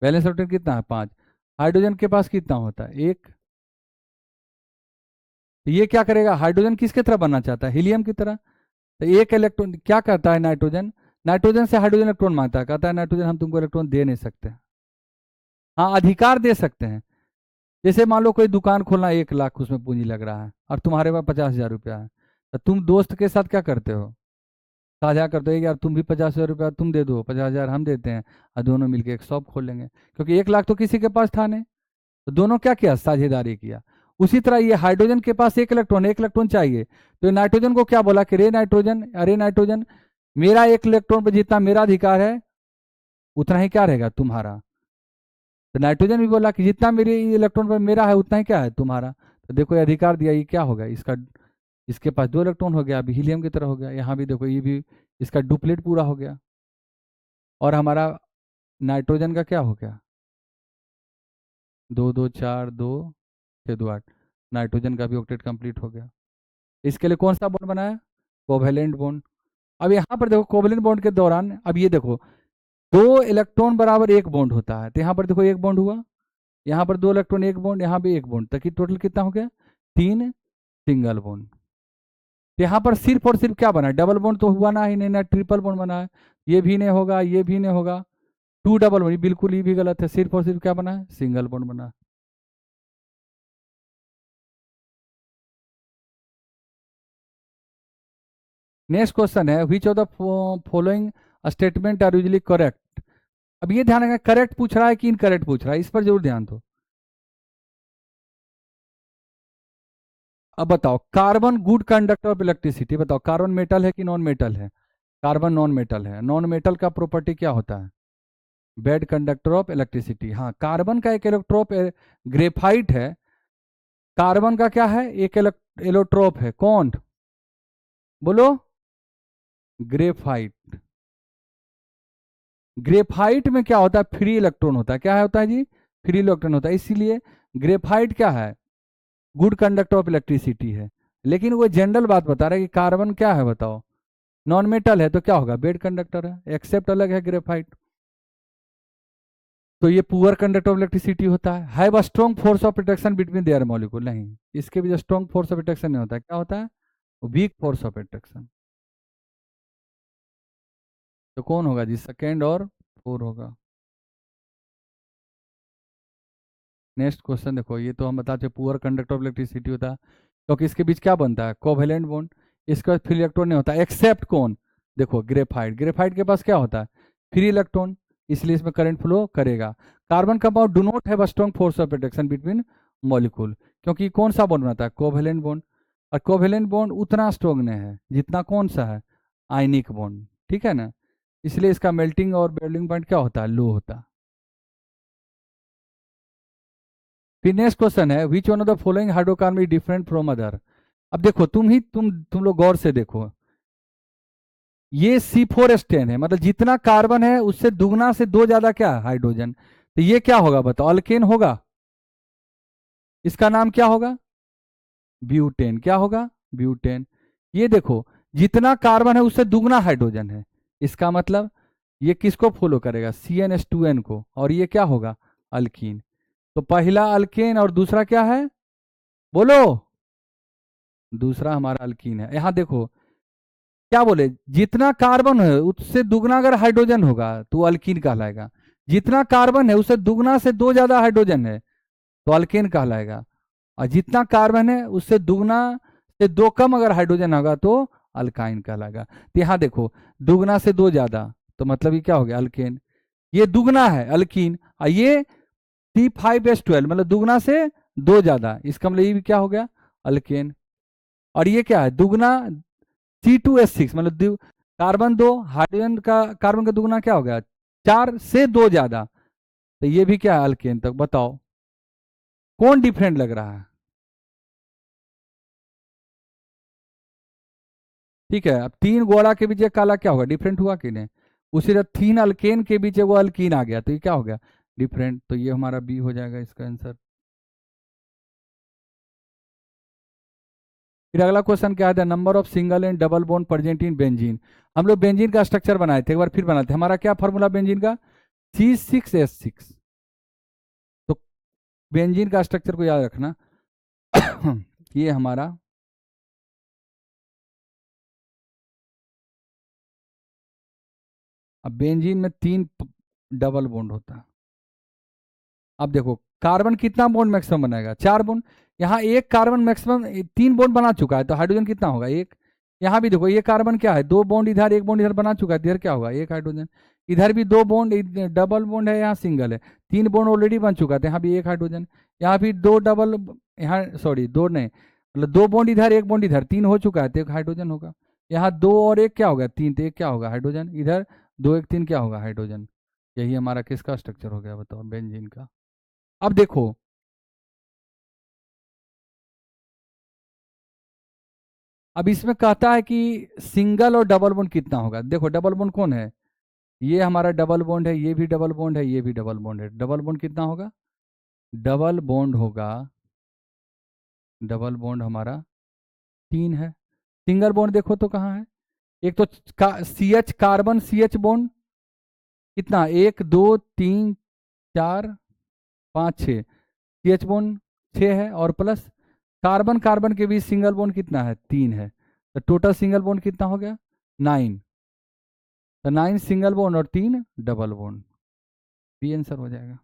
[SPEAKER 1] वैलेंस इलेक्ट्रॉन कितना है, 5। हाइड्रोजन के पास कितना होता है, 1। तो ये क्या करेगा, हाइड्रोजन किसके तरह बनना चाहता है, हीलियम की तरह। तो एक इलेक्ट्रॉन क्या करता है, नाइट्रोजन, नाइट्रोजन से हाइड्रोजन इलेक्ट्रॉन मांगता है, कहता है नाइट्रोजन हम तुमको इलेक्ट्रॉन दे नहीं सकते। हाँ, अधिकार दे सकते हैं। जैसे मान लो कोई दुकान खोलना, 1 लाख उसमें पूंजी लग रहा है, और तुम्हारे पास 50,000 रुपया है, तो तुम दोस्त के साथ क्या करते हो, साझा करते हो, यार तुम भी 50,000 रुपया तुम दे दो, 50,000 हम देते हैं, और दोनों मिलकर एक शॉप खोल लेंगे। क्योंकि 1 लाख तो किसी के पास था नहीं, तो दोनों क्या किया, साझेदारी किया। उसी तरह ये हाइड्रोजन के पास 1 इलेक्ट्रॉन चाहिए, तो ये नाइट्रोजन को क्या बोला कि रे नाइट्रोजन, अरे नाइट्रोजन, मेरा 1 इलेक्ट्रॉन पर जितना मेरा अधिकार है, उतना ही क्या रहेगा, तुम्हारा। तो नाइट्रोजन भी बोला कि जितना मेरे इलेक्ट्रॉन पर मेरा है, उतना ही क्या है, तुम्हारा। तो देखो ये अधिकार दिया, ये क्या होगा, इसका, इसके पास 2 इलेक्ट्रॉन हो गया, अभी हीलियम की तरह हो गया। यहाँ भी देखो, ये भी इसका डुप्लेट पूरा हो गया। और हमारा नाइट्रोजन का क्या हो गया, 2 2 4 2 6 2 8। नाइट्रोजन का भी ऑक्टेट कंप्लीट हो गया। इसके लिए कौन सा बॉन्ड बनाया, कोवेलेंट बॉन्ड। अब यहाँ पर देखो, कोवेलेंट बॉन्ड के दौरान, अब ये देखो, 2 इलेक्ट्रॉन बराबर 1 बॉन्ड होता है, तो यहाँ पर देखो 1 बॉन्ड हुआ, यहाँ पर 2 इलेक्ट्रॉन 1 बॉन्ड, यहाँ भी 1 बॉन्ड, तक टोटल कितना हो गया, 3 सिंगल बॉन्ड। तो यहाँ पर सिर्फ और सिर्फ क्या बना है, डबल बॉन्ड तो हुआ ना ही नहीं, ना ट्रिपल बॉन्ड बना है। ये भी नहीं होगा, ये भी नहीं होगा, 2 डबल बॉन्ड, बिल्कुल ये भी गलत है, सिर्फ और सिर्फ क्या बना है, सिंगल बॉन्ड बना है। नेक्स्ट क्वेश्चन है which of the following statement are usually correct. अब ये ध्यान रखना, करेक्ट पूछ रहा है कि इनकरेक्ट पूछ रहा है, इस पर जरूर ध्यान दो। अब बताओ, carbon good conductor of electricity, बताओ कार्बन मेटल है कि नॉन मेटल है? कार्बन नॉन मेटल है। नॉन मेटल का प्रॉपर्टी क्या होता है? Bad conductor of electricity. हाँ, कार्बन का एक इलेक्ट्रोप ग्रेफाइट है। कार्बन का क्या है? एक इलेक्ट्रोप है। कौन? बोलो। ग्रेफाइट। ग्रेफाइट में क्या होता है? फ्री इलेक्ट्रॉन होता है। क्या होता है जी? फ्री इलेक्ट्रॉन होता है, इसीलिए ग्रेफाइट क्या है? गुड कंडक्टर ऑफ इलेक्ट्रिसिटी है। लेकिन वो जनरल बात बता रहा है कि कार्बन क्या है, बताओ? नॉन मेटल है तो क्या होगा? बेड कंडक्टर है, एक्सेप्ट अलग है ग्रेफाइट। तो ये पुअर कंडक्टर ऑफ इलेक्ट्रिसिटी होता है। Have a strong force of attraction between their molecule, नहीं, इसके भी स्ट्रॉन्ग फोर्स ऑफ अट्रैक्शन नहीं होता है। क्या होता है? Weak force of attraction. तो कौन होगा जी? सेकेंड और फोर होगा। नेक्स्ट क्वेश्चन देखो, ये तो हम बताते पुअर कंडक्टर ऑफ इलेक्ट्रिसिटी होता है क्योंकि इसके बीच क्या बनता है? Covalent bond. इसका फ्री इलेक्ट्रॉन नहीं होता एक्सेप्ट कौन? देखो ग्रेफाइट। ग्रेफाइट के पास क्या होता है? फ्री इलेक्ट्रॉन, इसलिए इसमें करंट फ्लो करेगा। Carbon compound do not have a strong force of attraction between molecule, क्योंकि कौन सा बॉन्ड बनाता है? Covalent bond. और कोवेलेंट बॉन्ड उतना स्ट्रॉन्ग नहीं है जितना कौन सा है? Ionic bond. ठीक है ना? इसलिए इसका मेल्टिंग और बॉइलिंग पॉइंट क्या होता है? लो होता है। फिर नेक्स्ट क्वेश्चन है which one of the following hydrocarbon is different from other. अब देखो, तुम लोग गौर से देखो, ये C4H10 है, मतलब जितना कार्बन है उससे दुगना से दो ज्यादा क्या है? हाइड्रोजन। तो ये क्या होगा बताओ? अल्केन होगा। इसका नाम क्या होगा? ब्यूटेन। क्या होगा? ब्यूटेन। ये देखो, जितना कार्बन है उससे दुगना हाइड्रोजन है, इसका मतलब ये किसको फॉलो करेगा? CnH2n को। और ये क्या होगा? अल्कीन। तो पहला अल्केन और दूसरा क्या है? बोलो। दूसरा हमारा अल्कीन है। यहां देखो क्या बोले, जितना कार्बन है उससे दुगना अगर हाइड्रोजन होगा तो अल्कीन कहलाएगा। जितना कार्बन है उससे दुगना से दो ज्यादा हाइड्रोजन है तो अल्केन कहलाएगा। और जितना कार्बन है उससे दुगना से दो कम अगर हाइड्रोजन होगा तो अल्काइन कहलाएगा। तो यहाँ देखो, दुगना से दो ज्यादा, तो मतलब ये क्या हो गया? अल्केन। ये दुगना है अल्कीन, और ये C5H12 मतलब दुगना से दो ज्यादा, इसका मतलब ये भी क्या हो गया? अल्केन। और ये क्या है? दुगना C2H6 मतलब कार्बन दो, हाइड्रोजन का कार्बन का दुगना क्या हो गया? चार से दो ज्यादा, तो ये भी क्या है? अल्केन। तक बताओ कौन डिफरेंट लग रहा है? ठीक है, अब तीन गोला के बीच एक काला क्या होगा? डिफरेंट हुआ कि नहीं? उसी तरह तीन अल्केन के बीच वो अल्कीन आ गया तो ये क्या हो गया? डिफरेंट। तो ये हमारा बी हो जाएगा इसका आंसर। फिर अगला क्वेश्चन क्या है? Number of single and double bond present in benzene. हम लोग बेंजीन का स्ट्रक्चर बनाए थे, एक बार फिर बनाते हैं। हमारा क्या फॉर्मूला बेंजीन का? C6H6। तो बेंजीन का स्ट्रक्चर को याद रखना। ये हमारा अब बेंजीन में तीन डबल बॉन्ड होता है। अब देखो, कार्बन कितना बॉन्ड मैक्सिमम बनाएगा? चार बॉन्ड। यहाँ एक कार्बन मैक्सिमम तीन बॉन्ड बना चुका है, तो हाइड्रोजन कितना होगा? एक। यहाँ भी देखो, ये कार्बन क्या है? दो बॉन्ड इधर, एक बॉन्ड इधर बना चुका है, तो इधर क्या होगा? एक हाइड्रोजन। इधर भी दो बॉन्ड, डबल बॉन्ड है, यहाँ सिंगल है। तीन बॉन्ड ऑलरेडी बन चुका है, तो यहाँ भी एक हाइड्रोजन। यहाँ भी दो डबल, यहाँ सॉरी दो नहीं, मतलब दो बॉन्ड इधर एक बॉन्ड इधर, तीन हो चुका है, तो एक हाइड्रोजन होगा। यहाँ दो और एक क्या होगा? तीन, तो एक क्या होगा? हाइड्रोजन। इधर दो एक तीन क्या होगा? हाइड्रोजन। यही हमारा किसका स्ट्रक्चर हो गया बताओ? बेंजीन का। अब देखो, अब इसमें कहता है कि सिंगल और डबल बॉन्ड कितना होगा। देखो डबल बॉन्ड कौन है? ये हमारा डबल बॉन्ड है, ये भी डबल बॉन्ड है, ये भी डबल बॉन्ड है। डबल बॉन्ड कितना होगा? डबल बॉन्ड होगा, डबल बॉन्ड हमारा तीन है। सिंगल बॉन्ड देखो तो कहाँ है? एक तो CH कार्बन CH बॉन्ड कितना? एक दो तीन चार पाँच छः, CH बॉन्ड छः है, और प्लस कार्बन कार्बन के बीच सिंगल बॉन्ड कितना है? तीन है। तो टोटल सिंगल बॉन्ड कितना हो गया? नाइन। तो नाइन सिंगल बॉन्ड और तीन डबल बॉन्ड, बी आंसर हो जाएगा।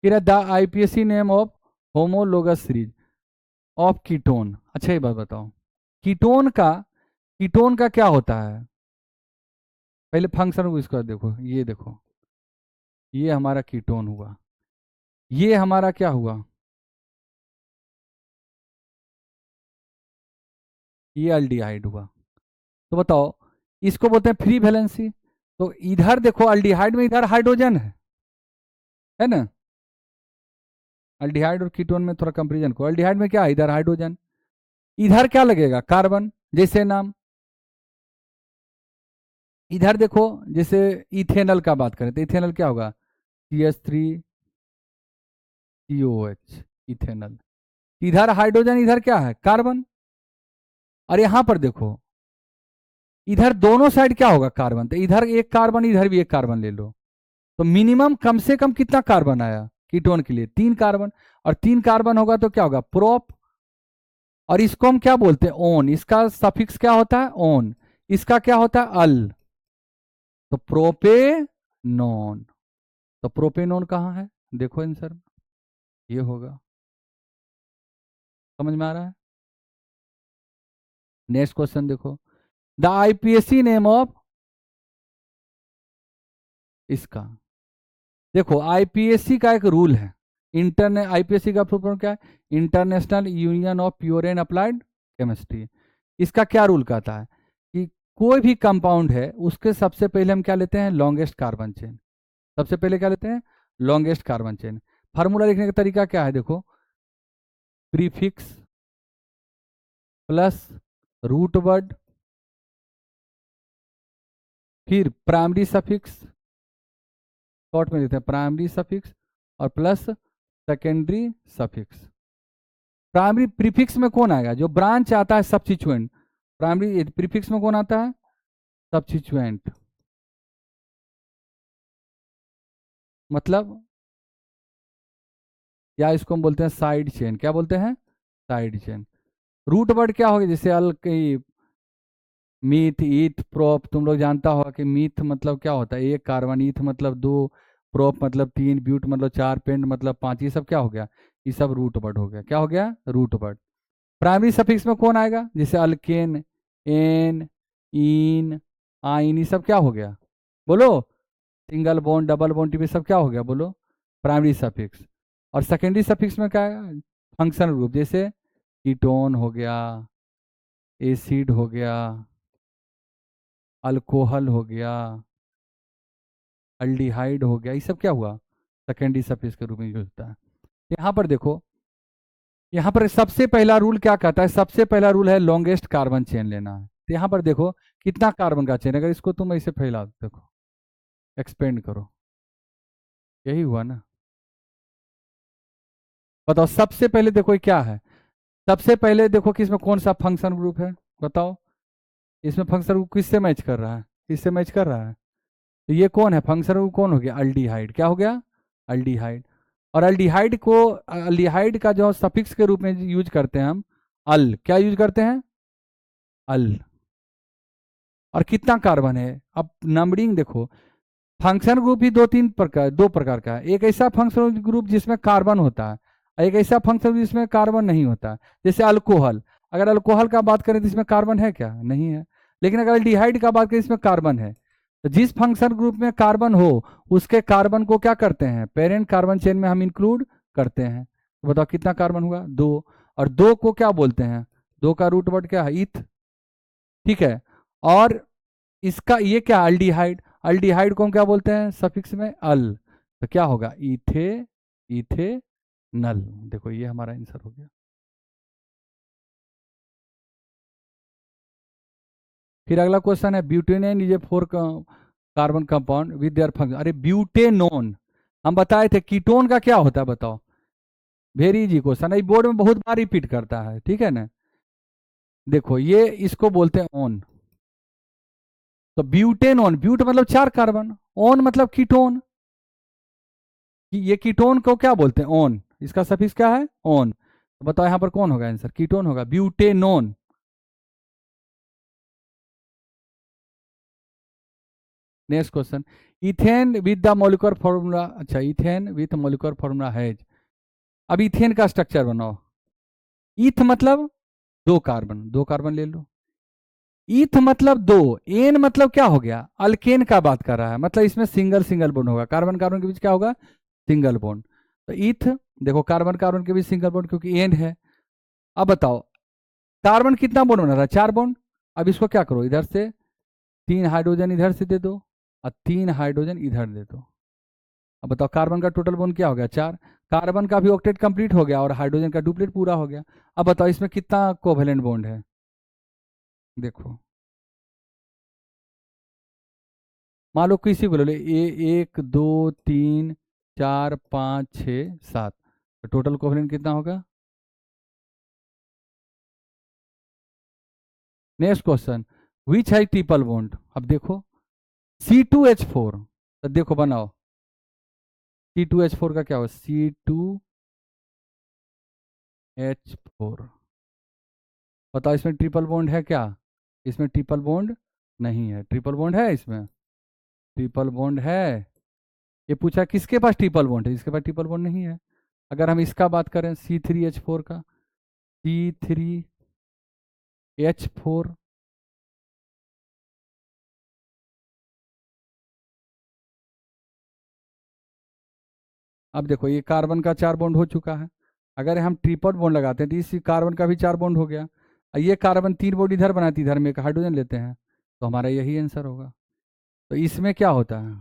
[SPEAKER 1] फिर the IPSC name of homologous series. Of ketone. अच्छा ये बात बताओ, कीटोन का कीटोन का क्या होता है? पहले फंक्शन को इसका देखो, ये देखो, ये हमारा कीटोन हुआ, ये हमारा क्या हुआ, ये अल्डिहाइड हुआ। तो बताओ, इसको बोलते हैं फ्री वैलेंसी। तो इधर देखो अल्डिहाइड में इधर हाइड्रोजन है ना? अल्डिहाइड और कीटोन में थोड़ा कंपेरिजन को, अल्डिहाइड में क्या है, इधर हाइड्रोजन, इधर क्या लगेगा, कार्बन, जैसे नाम। इधर देखो, जैसे इथेनॉल का बात करें तो इथेनॉल क्या होगा, CH3COH, इथेनॉल। इधर हाइड्रोजन, इधर क्या है, कार्बन। और यहां पर देखो, इधर दोनों साइड क्या होगा, कार्बन। तो इधर एक कार्बन, इधर भी एक कार्बन ले लो, तो मिनिमम कम से कम कितना कार्बन आया कीटोन के लिए, 3 कार्बन। और 3 कार्बन होगा तो क्या होगा, प्रोप। और इसको हम क्या बोलते हैं, ओन। इसका सफिक्स क्या होता है, ओन। इसका क्या होता है, अल। तो प्रोपेनॉन। तो प्रोपेनॉन कहाँ है, देखो आंसर, ये होगा। समझ में आ रहा है? नेक्स्ट क्वेश्चन देखो, द आईपीएसी नेम ऑफ इसका। देखो आईपीएससी का एक रूल है, इंटरने आईपीएससी का फुल फॉर्म क्या है, international union of pure and applied chemistry. इसका क्या रूल कहता है कि कोई भी कंपाउंड है उसके सबसे पहले हम क्या लेते हैं, लॉन्गेस्ट कार्बन चेन। सबसे पहले क्या लेते हैं, लॉन्गेस्ट कार्बन चेन। फार्मूला लिखने का तरीका क्या है, देखो, प्रीफिक्स प्लस रूट वर्ड, फिर प्राइमरी सफिक्स, शॉर्ट में देते हैं प्राइमरी सफिक्स, और plus secondary suffix. Primary prefix में कौन आएगा, जो ब्रांच आता है सब्स्टिट्यूएंट। प्राइमरी प्रीफिक्स में कौन आता है, सब्स्टिट्यूएंट। मतलब, या इसको हम बोलते हैं साइड चेन, क्या बोलते हैं, साइड चेन। रूट वर्ड क्या होगा, जैसे मीथ, ईथ, प्रोप। तुम लोग जानता होगा कि मीथ मतलब क्या होता है, 1 कार्बन, ईथ मतलब 2, प्रोप मतलब 3, ब्यूट मतलब 4, पेंट मतलब 5। ये सब क्या हो गया, ये सब रूट वर्ड हो गया। क्या हो गया, रूट वर्ड। प्राइमरी सफिक्स में कौन आएगा, जैसे अल्केन, एन, इन, आइन, ये सब क्या हो गया, बोलो। Single bond, double bond, TP, सब क्या हो गया, बोलो, प्राइमरी सफिक्स। और सेकेंडरी सफिक्स में क्या आएगा, फंक्शनल ग्रुप, जैसे कीटोन हो गया, एसिड हो गया, अल्कोहल हो गया, अल्डिहाइड हो गया, ये सब क्या हुआ, सेकेंडरी सफिक्स के रूप में यूज होता है। यहाँ पर देखो, यहाँ पर सबसे पहला रूल क्या कहता है, सबसे पहला रूल है लॉन्गेस्ट कार्बन चेन लेना है। तो यहाँ पर देखो कितना कार्बन का चेन, अगर इसको तुम ऐसे फैला देखो, एक्सपेंड करो, यही हुआ ना। बताओ सबसे पहले देखो ये क्या है, सबसे पहले देखो कि इसमें कौन सा फंक्शन ग्रुप है, बताओ। इसमें फंक्शन ग्रुप किससे मैच कर रहा है, किससे मैच कर रहा है, तो ये कौन है, फंक्शन ग्रुप कौन हो गया, अल्डिहाइड। क्या हो गया, अल्डिहाइड। और अल्डिहाइड को, अल्डिहाइड का जो सफिक्स के रूप में यूज करते हैं हम, अल। क्या यूज करते हैं, अल। और कितना कार्बन है, अब नंबरिंग देखो। फंक्शन ग्रुप ही दो प्रकार का है। एक ऐसा फंक्शन ग्रुप जिसमें कार्बन होता है, और एक ऐसा फंक्शन ग्रुप जिसमें कार्बन नहीं होता है। जैसे अल्कोहल, अगर अल्कोहल का बात करें तो इसमें कार्बन है क्या, नहीं है। लेकिन अगर एल्डिहाइड का बात करें इसमें कार्बन है। तो जिस फंक्शन ग्रुप में कार्बन हो उसके कार्बन को क्या करते हैं, पेरेंट कार्बन चेन में हम इंक्लूड करते हैं। तो बताओ कितना कार्बन हुआ, 2। और 2 को क्या बोलते हैं, 2 का रूट वर्ड क्या है, ईथ। ठीक है। और इसका ये क्या, अल्डिहाइड। अल्डिहाइड को हम क्या बोलते हैं, सफिक्स में अल। तो क्या होगा, इथे, इथे नल। देखो ये हमारा आंसर हो गया। फिर अगला क्वेश्चन है, butanone is a 4 carbon compound with their function. अरे ब्यूटेनोन, हम बताए थे कीटोन का क्या होता है, बताओ। वेरी इजी क्वेश्चन है, बोर्ड में बहुत बार रिपीट करता है, ठीक है ना। देखो ये इसको बोलते हैं ओन। तो ब्यूटेनोन, ब्यूट मतलब 4 कार्बन, ओन मतलब कीटोन। ये कीटोन को क्या बोलते हैं, ओन। इसका सफिक्स क्या है, ओन। तो बताओ यहाँ पर कौन होगा आंसर, कीटोन होगा, butanone. Next question, ethane with the molecular formula. अच्छा, ethane with molecular formula has. अब इथेन का स्ट्रक्चर बनाओ। ईथ मतलब दो कार्बन, दो कार्बन ले लो। ईथ मतलब दो। एन मतलब क्या हो गया, अल्केन का बात कर रहा है, मतलब इसमें सिंगल सिंगल बॉन्ड होगा, कार्बन कार्बन के बीच क्या होगा, सिंगल बॉन्ड। तो ईथ, देखो कार्बन कार्बन के बीच सिंगल बॉन्ड क्योंकि एन है। अब बताओ कार्बन कितना बॉन्ड बना रहा है, चार बॉन्ड। अब इसको क्या करो, इधर से तीन हाइड्रोजन इधर से दे दो और तीन हाइड्रोजन इधर दे दो। अब बताओ कार्बन का टोटल बॉन्ड क्या हो गया, चार। कार्बन का भी ऑक्टेट कंप्लीट हो गया और हाइड्रोजन का डुप्लीट पूरा हो गया। अब बताओ इसमें कितना कोवेलेंट बॉन्ड है, देखो। मान लो किसी को ले लो, एक दो तीन चार पाँच छ सात, तो टोटल कोवेलेंट कितना होगा। नेक्स्ट क्वेश्चन, विच है ट्रिपल बॉन्ड। अब देखो C2H4, तो देखो बनाओ, C2H4 का क्या हो, C2H4। बताओ इसमें ट्रिपल बॉन्ड है क्या, इसमें ट्रिपल बॉन्ड नहीं है। ट्रिपल बॉन्ड है इसमें, ट्रिपल बॉन्ड है। ये पूछा किसके पास ट्रिपल बॉन्ड है, इसके पास ट्रिपल बॉन्ड नहीं है। अगर हम इसका बात करें C3H4 का, C3H4, अब देखो ये कार्बन का चार बॉन्ड हो चुका है। अगर हम ट्रिपल बॉन्ड लगाते हैं तो इस कार्बन का भी चार बॉन्ड हो गया। और ये कार्बन तीन बॉन्ड इधर बनाती, इधर में एक हाइड्रोजन लेते हैं, तो हमारा यही आंसर होगा। तो इसमें क्या होता है,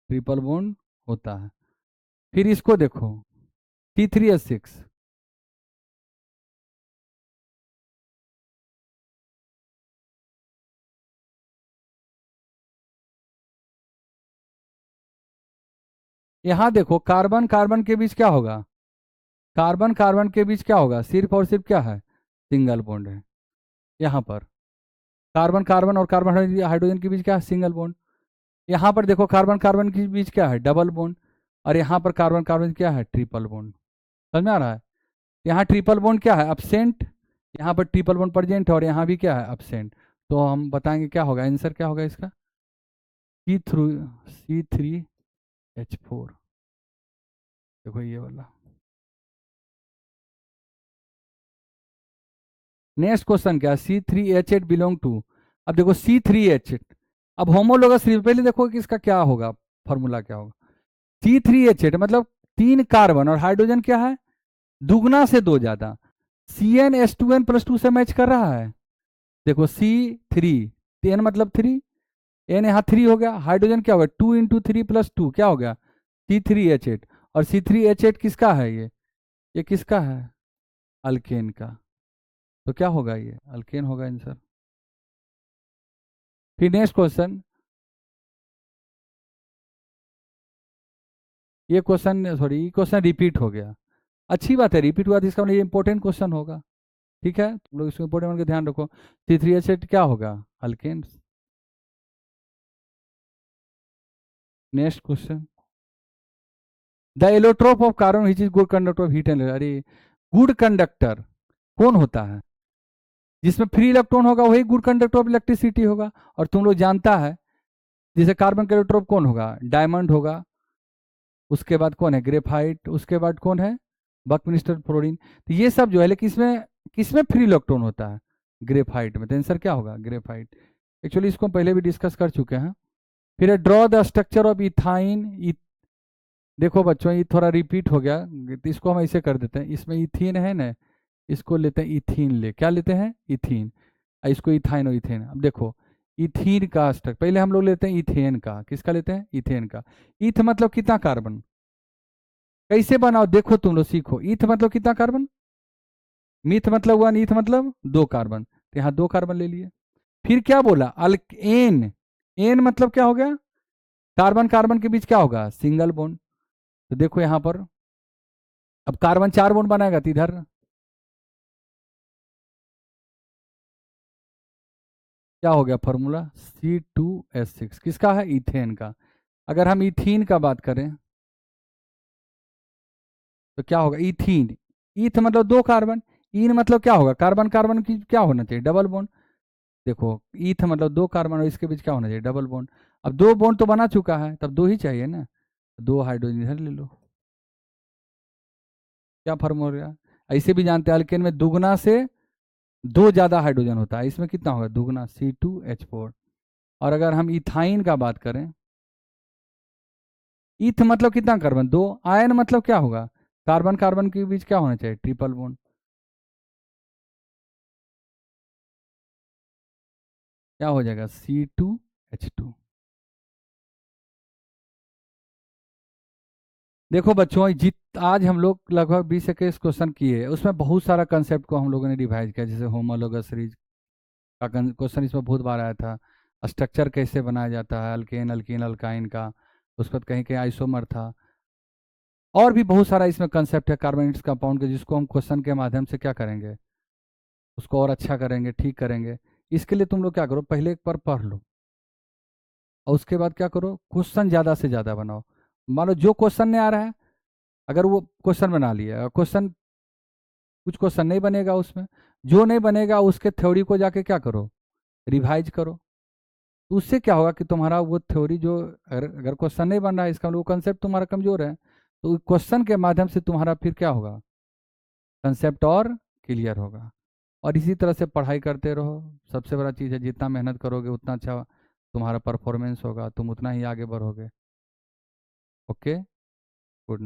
[SPEAKER 1] ट्रिपल बॉन्ड होता है। फिर इसको देखो C3H6, यहाँ देखो कार्बन कार्बन के बीच क्या होगा, कार्बन कार्बन के बीच क्या होगा, सिर्फ और सिर्फ क्या है, सिंगल बॉन्ड है। यहाँ पर कार्बन कार्बन और कार्बन हाइड्रोजन के बीच क्या है, सिंगल बॉन्ड। यहाँ पर देखो कार्बन कार्बन के बीच क्या है, डबल बॉन्ड। और यहाँ पर कार्बन कार्बन क्या है, ट्रिपल बॉन्ड। समझ में आ रहा है। यहाँ ट्रिपल बॉन्ड क्या है, एब्सेंट। यहाँ पर ट्रिपल बॉन्ड प्रेजेंट है और यहाँ भी क्या है, एब्सेंट। तो हम बताएंगे क्या होगा, आंसर क्या होगा इसका, C3H4। देखो ये वाला। नेक्स्ट क्वेश्चन क्या है, C3H8 बिलोंग टू। अब देखो C3H8, अब होमोलोगस रिंग, पहले देखो कि इसका क्या होगा, फॉर्मूला क्या होगा। C3H8 मतलब तीन कार्बन और हाइड्रोजन क्या है, दुगना से दो ज्यादा। CnH2n+2 से मैच कर रहा है। देखो C3, एन मतलब थ्री, एन यहाँ थ्री हो गया, हाइड्रोजन क्या होगा, 2 × 3 + 2 क्या हो गया, C3H8। और C3H8 किसका है ये किसका है, अल्केन का। तो क्या होगा, ये अल्केन होगा आंसर। फिर नेक्स्ट क्वेश्चन, ये क्वेश्चन सॉरी ये क्वेश्चन रिपीट हो गया। अच्छी बात है, रिपीट हुआ तो इसका मतलब ये इंपॉर्टेंट क्वेश्चन होगा। ठीक है, तुम लोग इसको इंपॉर्टेंट मान के ध्यान रखो। C3H8 क्या होगा, alkane. Next question, the allotrope of carbon which is good conductor of heat and, अरे गुड कंडक्टर कौन होता है, जिसमें फ्री इलेक्ट्रॉन होगा वही गुड कंडक्टर ऑफ इलेक्ट्रिसिटी होगा। और तुम लोग जानता है, जैसे कार्बन का एलोट्रोप कौन होगा, डायमंड होगा। उसके बाद कौन है, ग्रेफाइट। उसके बाद कौन है, बकमिस्टर फ्लोरीन। तो ये सब जो है, लेकिन इसमें किसमें फ्री इलेक्ट्रॉन होता है, ग्रेफाइट में। तो आंसर क्या होगा, ग्रेफाइट। एक्चुअली इसको हम पहले भी डिस्कस कर चुके हैं। फिर draw the structure of ethyne. देखो बच्चों ये थोड़ा रिपीट हो गया, तो इसको हम ऐसे कर देते हैं, इसमें इथीन है ना, इसको लेते हैं इथीन, ले क्या लेते हैं, इथीन। इसको इथाइन और इथेन। अब देखो इथीन का स्ट्रक्चर, पहले हम लोग लेते हैं इथेन का, किसका लेते हैं, इथेन का। ईथ मतलब कितना कार्बन, कैसे बनाओ देखो, तुम लोग सीखो। ईथ मतलब कितना कार्बन, मीथ मतलब वन, ईथ मतलब दो कार्बन, तो यहाँ दो कार्बन ले लिए। फिर क्या बोला, अल्केन। एन मतलब क्या हो गया, कार्बन कार्बन के बीच क्या होगा, सिंगल बॉन्ड। तो देखो यहाँ पर अब कार्बन चार बॉन्ड बनाएगा तो इधर क्या हो गया, फॉर्मूला C2H6 किसका है, इथेन का। अगर हम इथीन का बात करें तो क्या होगा, इथीन। ईथ मतलब दो कार्बन, इन मतलब क्या होगा, कार्बन कार्बन की क्या होना चाहिए, डबल बॉन्ड। देखो ईथ मतलब दो कार्बन और इसके बीच क्या होना चाहिए, डबल बॉन्ड। अब दो बॉन्ड तो बना चुका है, तब दो ही चाहिए ना, दो हाइड्रोजन इधर ले लो। क्या फॉर्मूला? ऐसे भी जानते हैं अल्केन में दुगना से दो ज़्यादा हाइड्रोजन होता है, इसमें कितना होगा? दुगना, C2H4। और अगर हम इथाइन का बात करें, इथ मतलब कितना कार्बन? दो। आयन मतलब क्या होगा? कार्बन कार्बन के बीच क्या होना चाहिए? Triple bond. क्या हो जाएगा? C2H2। देखो बच्चों, जित आज हम लोग लगभग 20-21 क्वेश्चन किए, उसमें बहुत सारा कंसेप्ट को हम लोगों ने रिवाइज किया। जैसे होमोलोगस सीरीज का क्वेश्चन इसमें बहुत बार आया था। स्ट्रक्चर कैसे बनाया जाता है अल्केन अल्कीन अल्काइन का, उस पर कहीं कहीं आइसोमर था। और भी बहुत सारा इसमें कंसेप्ट है कार्बोनेट्स कंपाउंड के, जिसको हम क्वेश्चन के माध्यम से क्या करेंगे, उसको और अच्छा करेंगे, ठीक करेंगे। इसके लिए तुम लोग क्या करो, पहले एक बार पढ़ लो और उसके बाद क्या करो, क्वेश्चन ज़्यादा से ज़्यादा बनाओ। मान लो जो क्वेश्चन नहीं आ रहा है, अगर वो क्वेश्चन बना लिया, क्वेश्चन कुछ क्वेश्चन नहीं बनेगा उसमें, जो नहीं बनेगा उसके थ्योरी को जाके क्या करो, रिवाइज करो। तो उससे क्या होगा कि तुम्हारा वो थ्योरी जो, अगर क्वेश्चन नहीं बन रहा है, इसका मतलब वो कंसेप्ट तुम्हारा कमजोर है, तो क्वेश्चन के माध्यम से तुम्हारा फिर क्या होगा, कंसेप्ट और क्लियर होगा। और इसी तरह से पढ़ाई करते रहो। सबसे बड़ा चीज़ है, जितना मेहनत करोगे उतना अच्छा तुम्हारा परफॉर्मेंस होगा, तुम उतना ही आगे बढ़ोगे। ओके। गुड।